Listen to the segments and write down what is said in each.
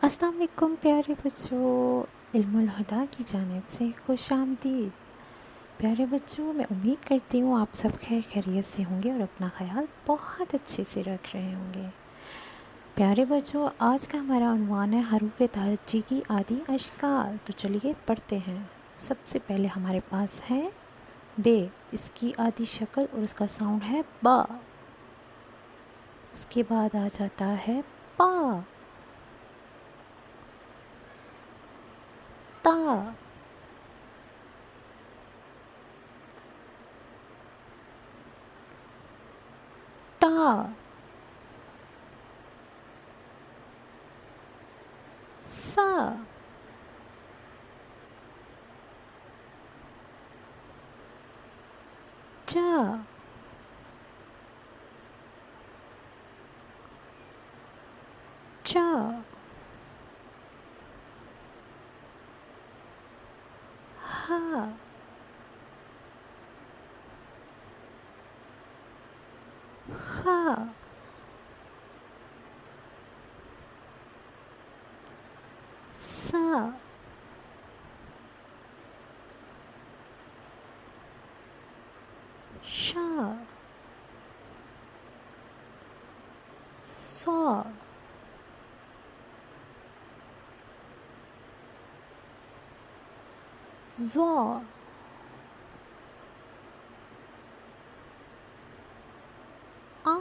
अस्सलाम वालेकुम प्यारे बच्चों, इल्मुल हुदा की जानिब से खुश आमदीद। प्यारे बच्चों, मैं उम्मीद करती हूँ आप सब खैर खैरियत से होंगे और अपना ख्याल बहुत अच्छे से रख रहे होंगे। प्यारे बच्चों, आज का हमारा उन्वान है हरूफ तहज्जी की आदि अशकार। तो चलिए पढ़ते हैं। सबसे पहले हमारे पास है बे, इसकी आदि शक्ल और इसका साउंड है बा। इसके बाद आ जाता है पा, ता, टा, सा, जा, चा, हा, खा, सा, शा, सौ, ज़ौ, आ,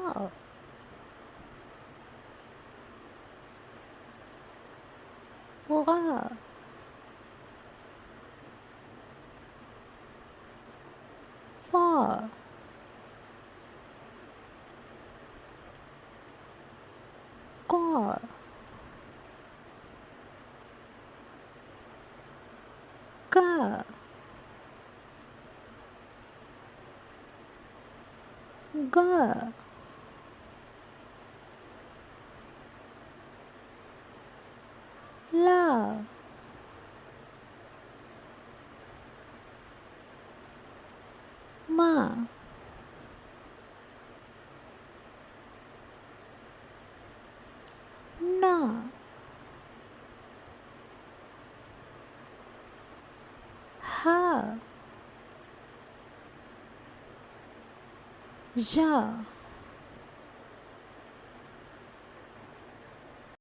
गा, फा, कौ, का, गा, ला, मा, ना, हा, जा,